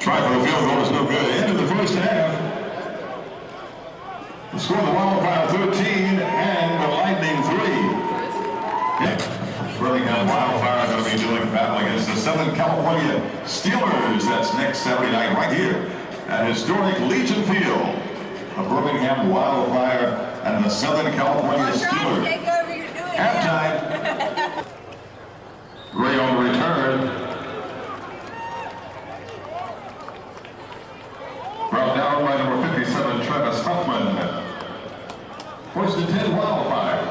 Try for the field goal is no good. End of the first half. The score of the Wildfire 13 and the Lightning 3. Birmingham Wildfire are going to be doing battle against the Southern California Steelers. That's next Saturday night right here at historic Legion Field. The Birmingham Wildfire and the Southern California Steelers. Halftime. Gray on the return. Brought down by number 57, Travis Huffman. First and 10, Wildfire.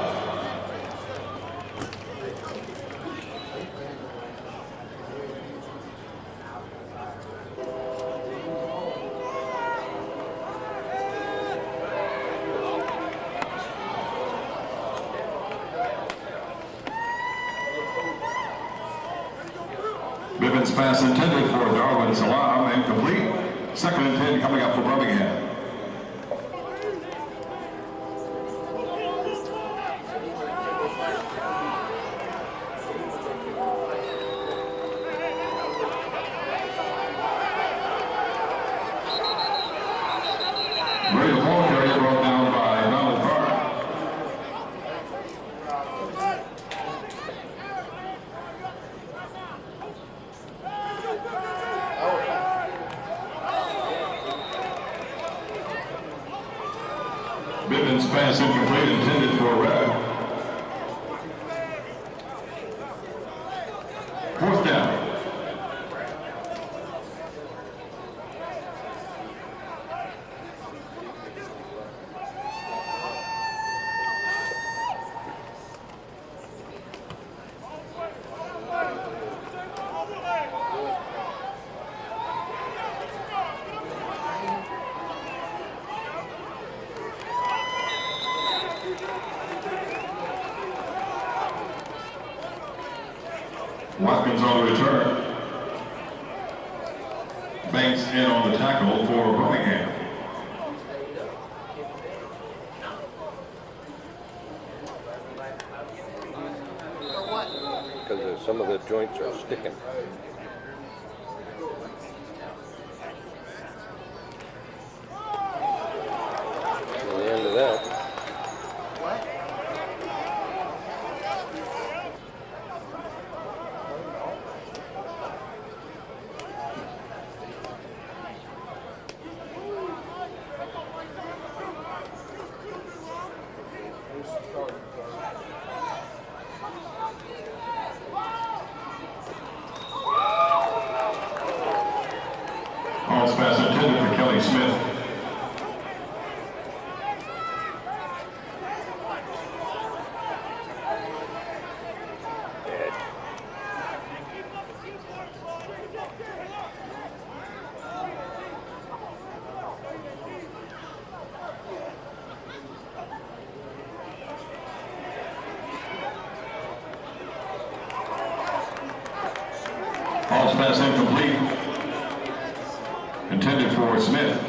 Bivens pass intended for Darwin Salam, incomplete. Second and 10 coming up for Birmingham. Ray the ball carrier brought down by Donald Carr. Bivens pass incomplete intended for Red. Fourth down. Watkins on the return. Banks in on the tackle for Birmingham. Because some of the joints are sticking. And the end of that. Pass intended for Kelly Smith. Pass incomplete. Intended for Smith.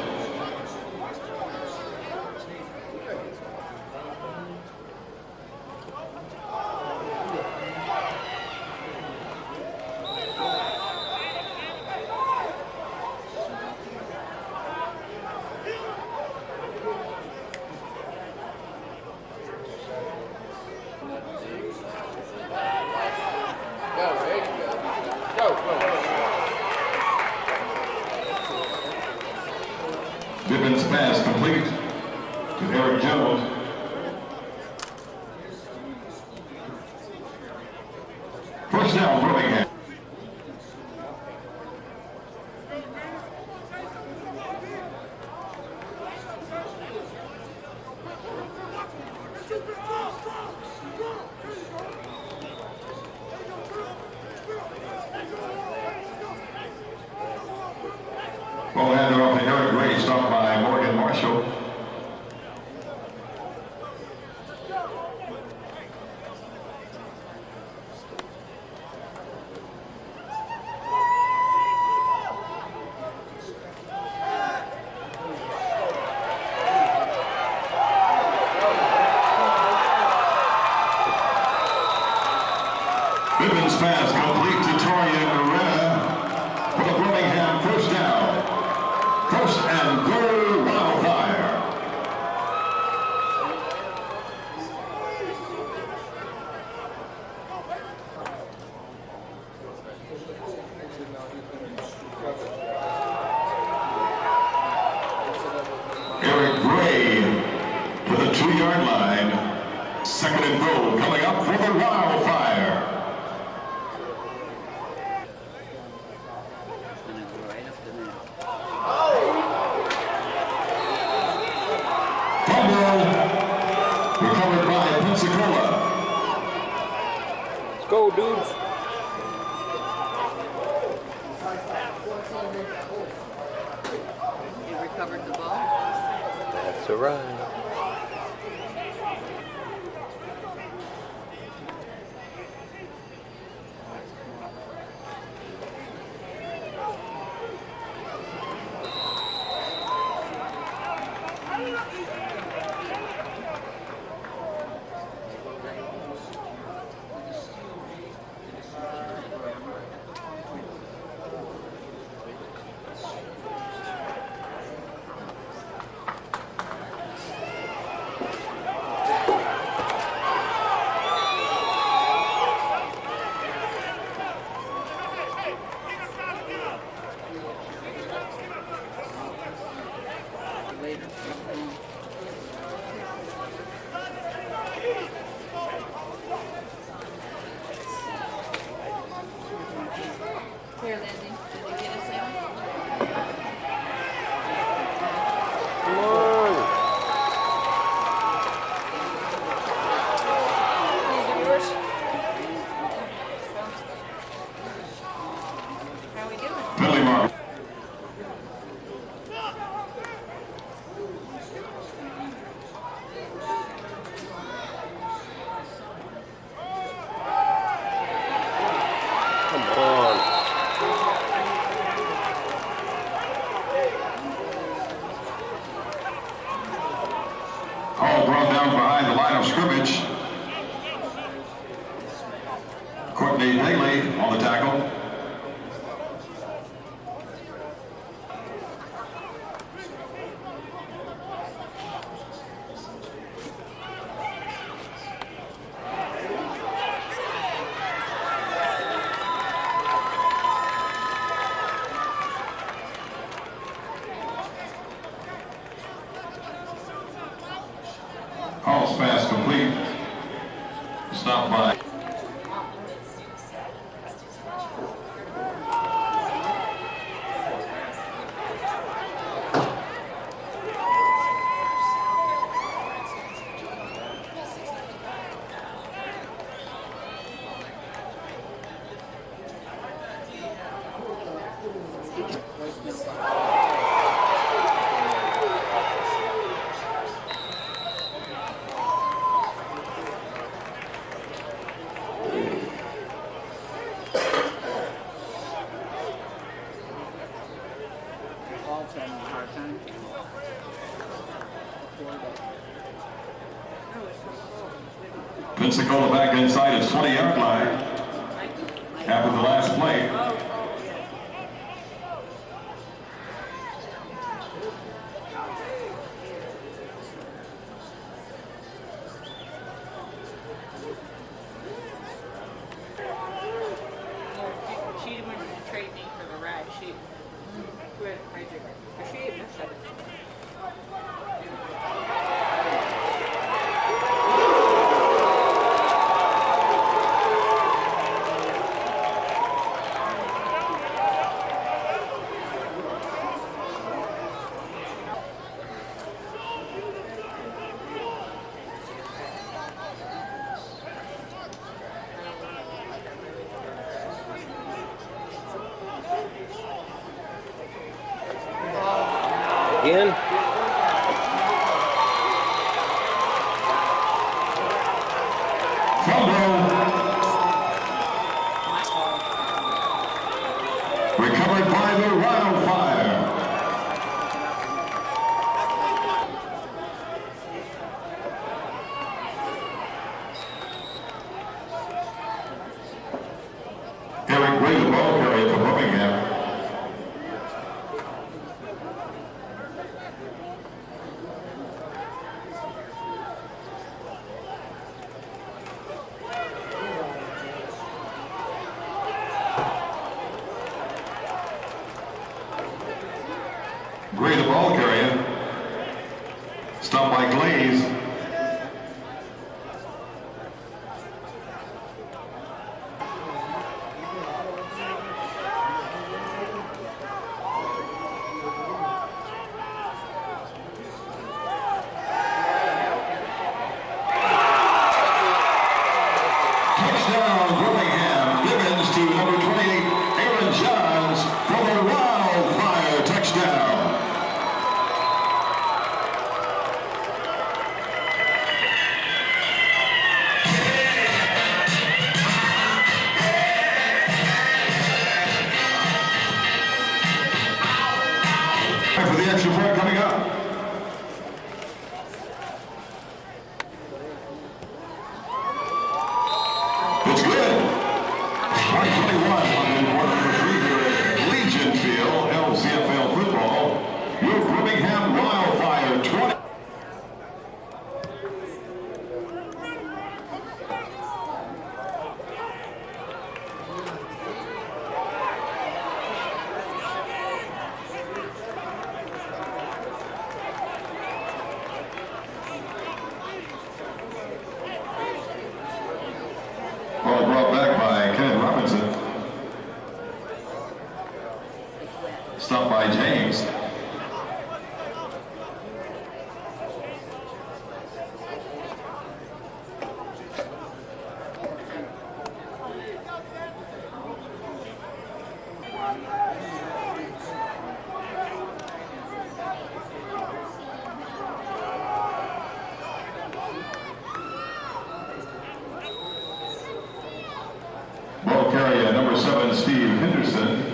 Bivens pass complete to Eric Jones. First down, Birmingham. Ball handed off to Eric Gray, stopped by Morgan Marshall. Bivens pass complete to Torian Morena for the Birmingham first down. Eric Gray to the 2-yard line. Second and goal coming up for the Wildfire. Recovered by Pensacola. Let's go, dudes. You recovered the ball? That's all right. Later. Here, Lindsay. Did you get us in? Come on. These are yours. How are we doing? Penalty mark. Come on. Call brought down behind the line of scrimmage. Courtney Haley on the tackle. Call's pass complete. Stopped by. Ball's having a hard time. Pensacola back inside its 20-yard line after the last play. She wanted to trade me for the ride. She missed it. Again? Recovered by the Wildfire. Eric Gray, the ball carrier for Birmingham. Gray, the ball carrier. Stop by Glaze. Touchdown, Birmingham. Gibbons to number 28, Aaron Johns for the Wildfire touchdown. For the extra point coming up. It's good. 2021 on the quarter number 3 here at Legion Field, LCFL football. Your Birmingham Wildfire 20. Ball brought back by Kenneth Robinson. Stopped by James. Ball carrier number 7, Steve Henderson.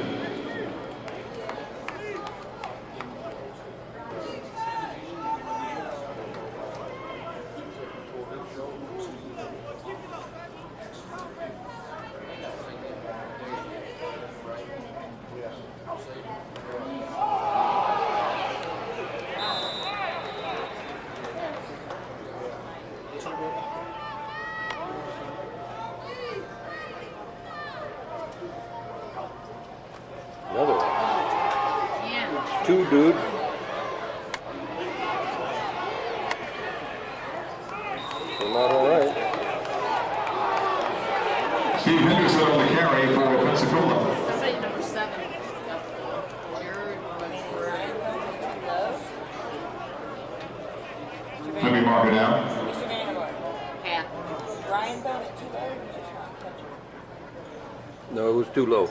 Another one. Yeah. 2, dude. Came out all right. Steve Henderson on the carry for Pensacola. That's like number 7. Jared Ryan. Let me mark it out. Mr. Vanderbilt. Half. Ryan thrown it too low. No, it was too low.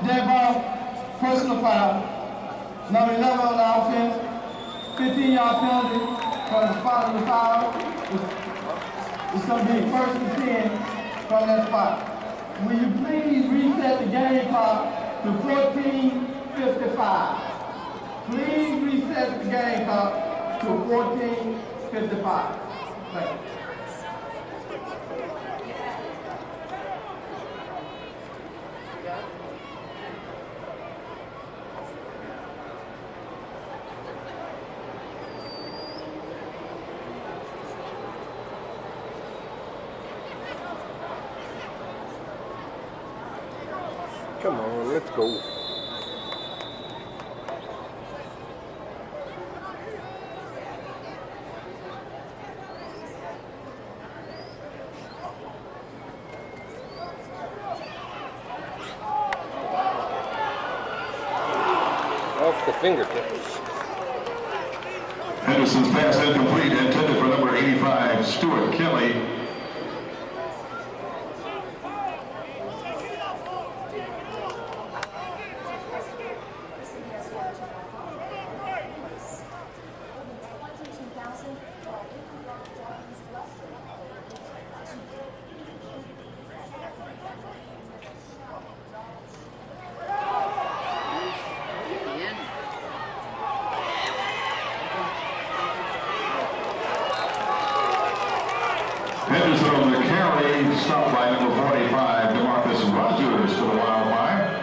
Dead ball, personal foul. Number 11 on the offense, 15-yard penalty for the spot of the foul. It's going to be first and 10 from that spot. Will you please reset the game clock to 14:55? Please reset the game clock to 14:55. Thank you. Come on, let's go. Off the fingertips. Henderson's pass incomplete, intended for number 85, Stuart Kelly. Henderson on the carry. narrowly stopped by number 45, DeMarcus Rogers for the Wildfire.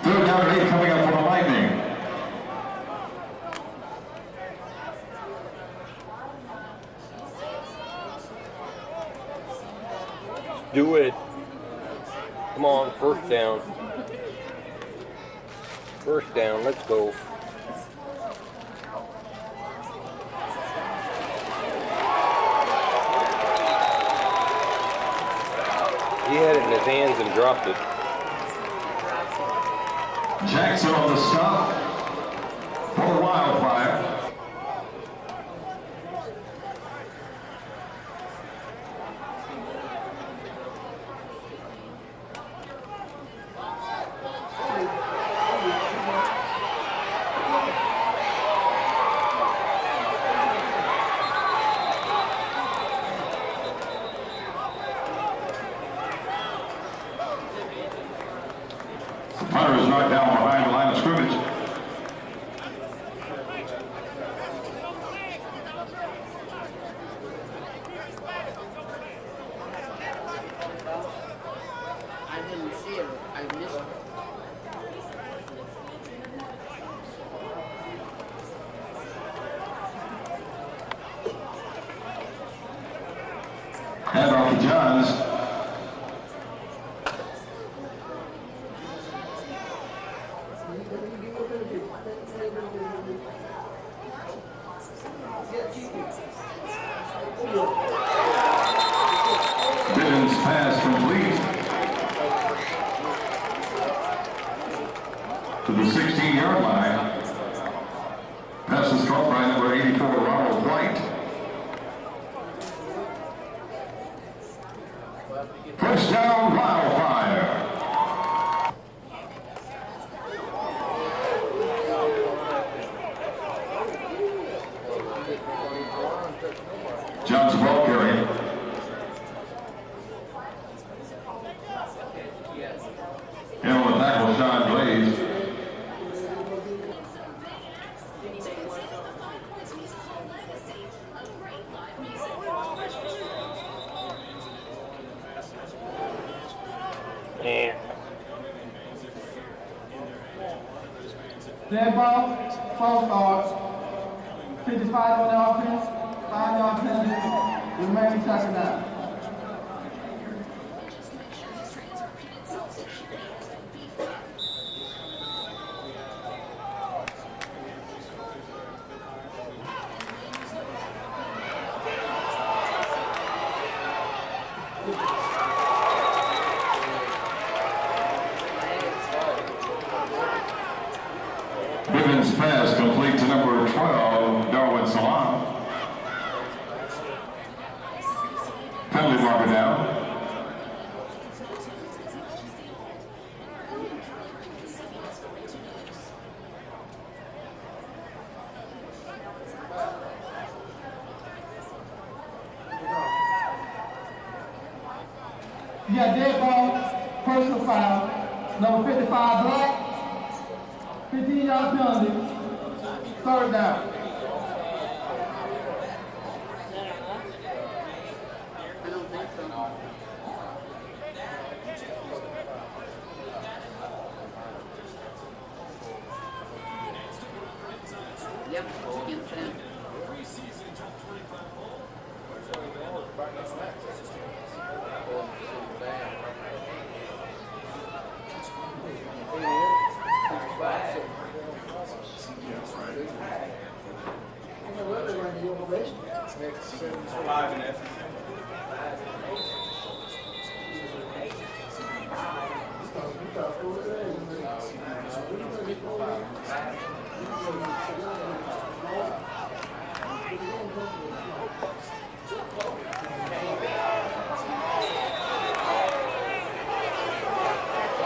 Third down and 8 coming up for the Lightning. Do it. Come on, first down. First down, let's go. He had it in his hands and dropped it. Jackson on the stop for the Wildfire. The punter is knocked down behind the line of scrimmage. I didn't see it. I missed it. Hand off to Johns. Bivens pass complete to the 16-yard line. Pass is caught by number 84, Ronald White. First down, Wildfire. Johnson ball carrying. In on the tackle, Sean Blaze. And Dead ball, false start. 55 on the offense, 5-yard penalty, remaining touchdown. Bivens pass complete to number 12, Darwin Salam. Penalty marker down. You got dead ball, personal foul, number 55 Black, 15-yard penalty, third down. I don't think so. Yep, against them.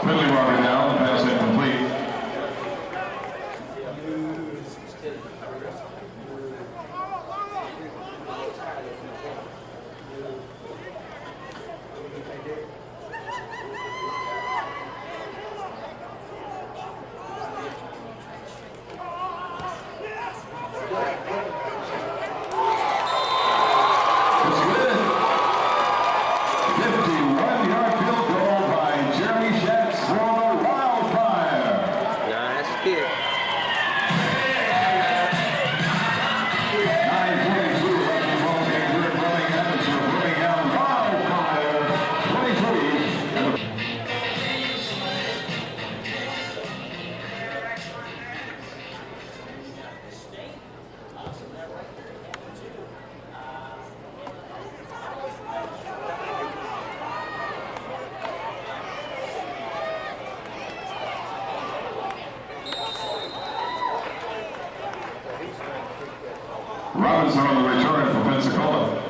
Penalty marker down, pass incomplete. Robinson on the return for Pensacola.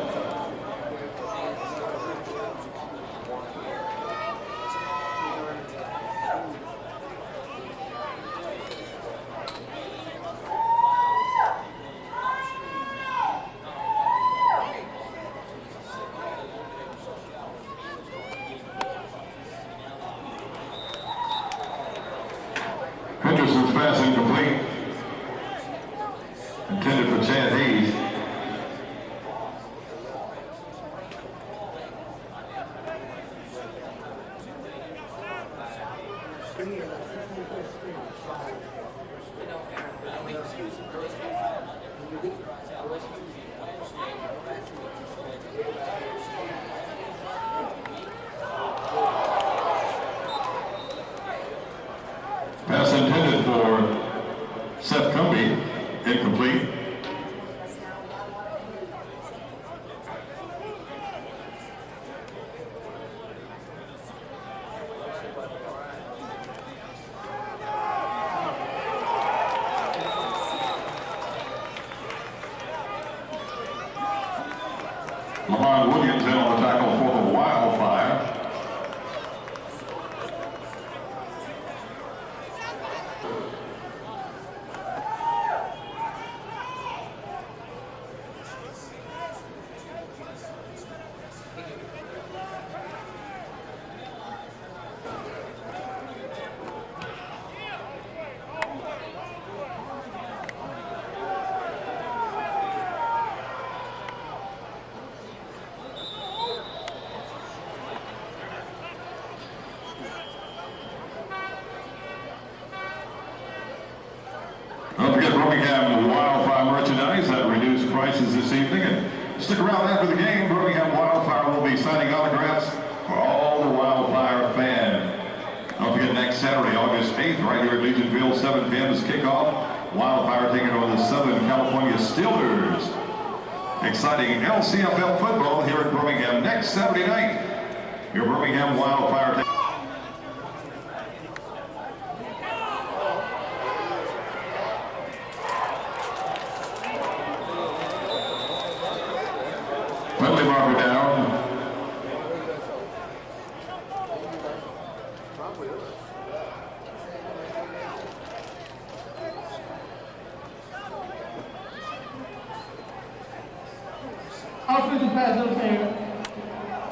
Henderson's pass incomplete. Intended for Chad Hayes. Pass intended for Seth Cumbie, incomplete. Lamont Williams in on the tackle for the Wildfire. Don't forget Birmingham Wildfire merchandise at reduced prices this evening. And stick around after the game. Birmingham Wildfire will be signing autographs for all the Wildfire fans. Don't forget next Saturday, August 8th, right here at Legion Field, 7 p.m. is kickoff. Wildfire taking on the Southern California Steelers. Exciting LCFL football here in Birmingham next Saturday night. Your Birmingham Wildfire. Penalty marker down. Offensive pass interference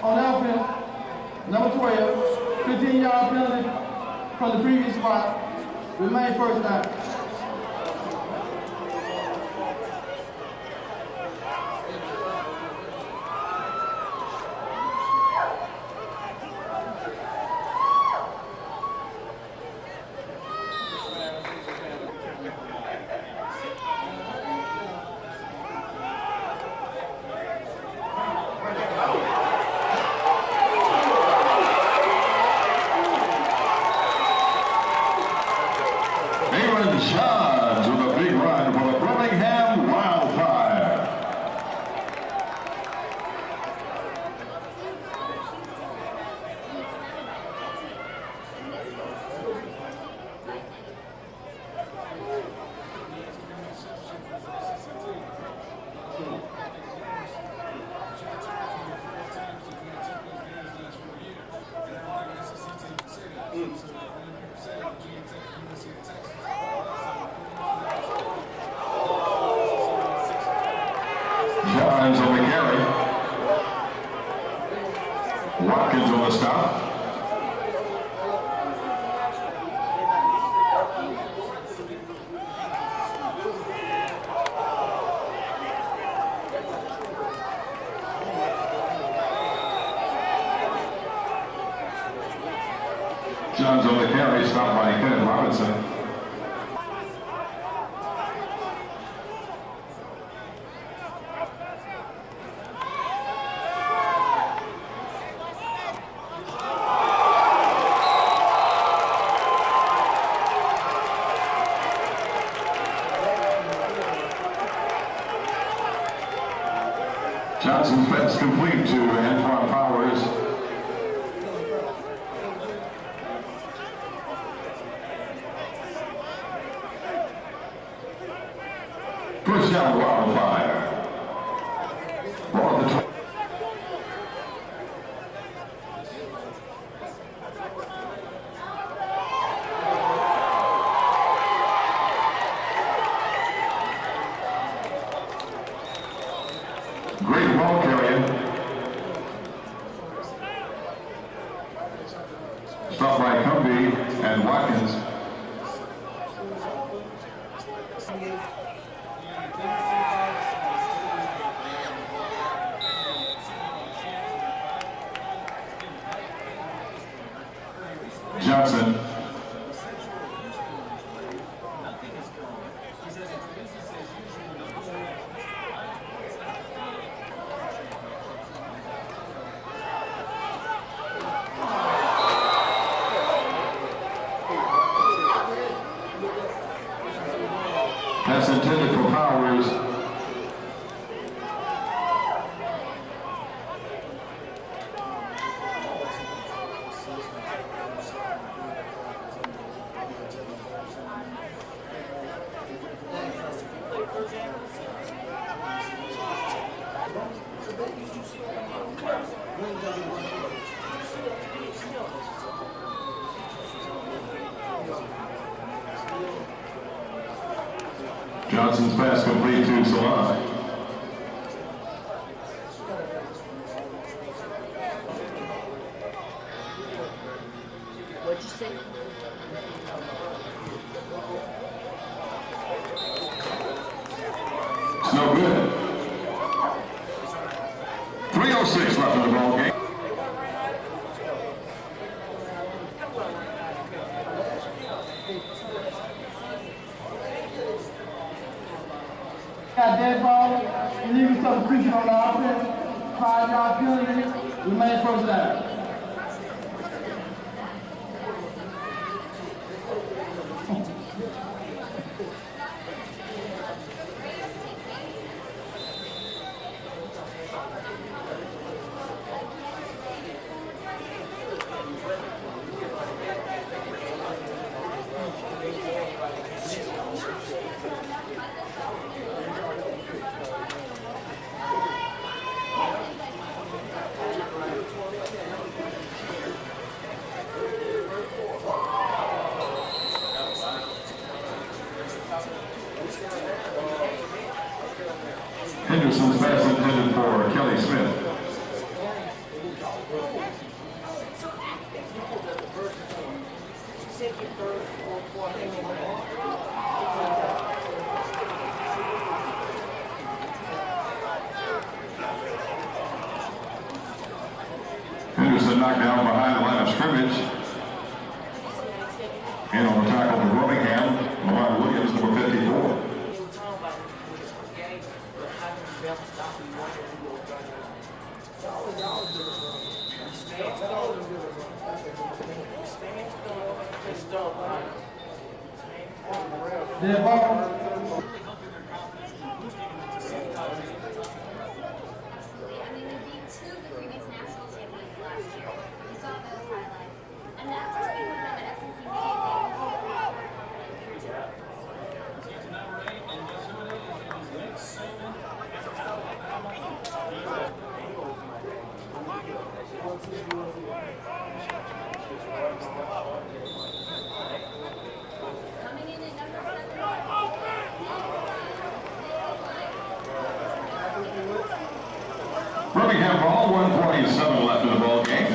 on offense, number 12, 15-yard penalty from the previous spot, remain first down. Aaron Johns with a big run for the Birmingham Wildfire. Johns on the carry. Watkins on the stop. Johns on the carry, stopped by Kenneth Robinson. Johnson's pass complete to Antoine Powers. First down, Wildfire. Murphy, and Watkins. Johnson. That's intended for Powers. Johnson's pass complete to Salon. What'd you say? It's no good. 3:06 left in the ball game. Got dead ball, illegal substitution on the offense, 5-yard penalty, remain first down. Henderson's pass intended for Kelly Smith. Henderson knocked down behind the line of scrimmage. And on the tackle for Birmingham, Lamar Williams, number 54. Dead ball. I mean, we beat two of the previous national champions last year. We saw those highlights. And after speaking with them at SEC coming in at number 7. Birmingham ball, 1:47 left in the ball game.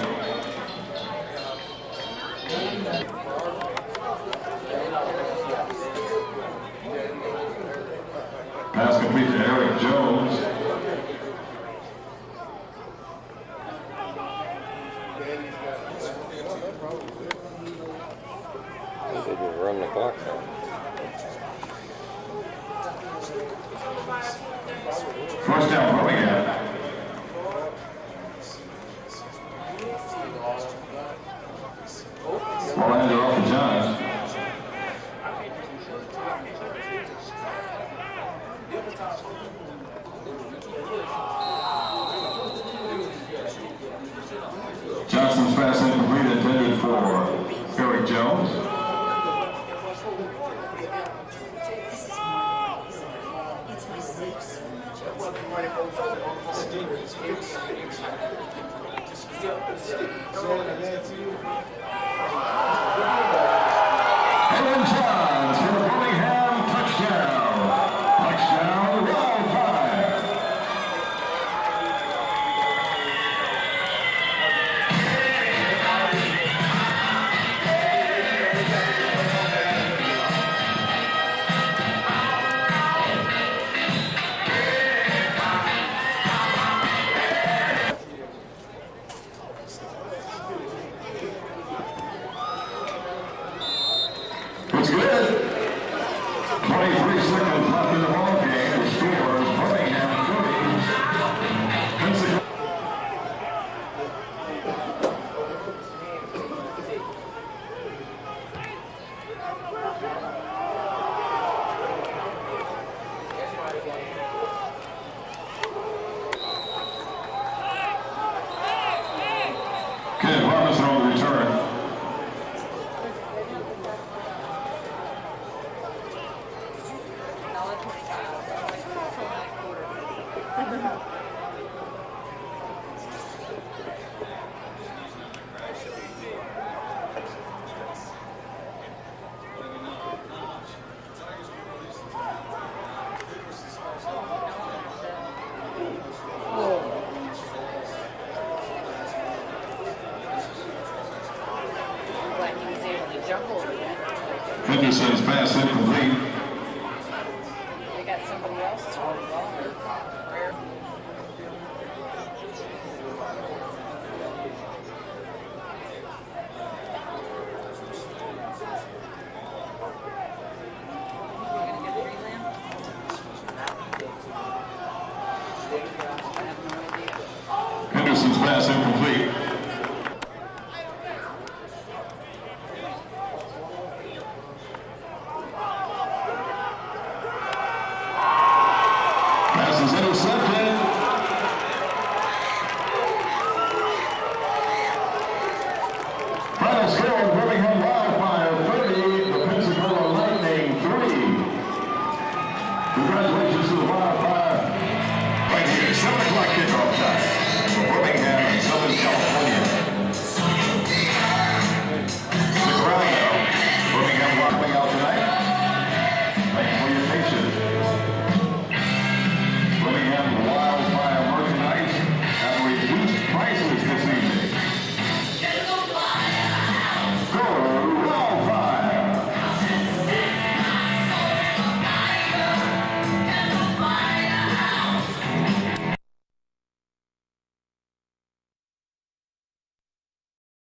Pass complete to Eric Jones. They just run the clock down. First down, Birmingham. Ball handed off to Johns. Johnson's pass incomplete, intended for Eric Jones. Aaron Johns for the Birmingham touchdown. Touchdown, Wildfire. Henderson's pass incomplete. They got somebody else to guard.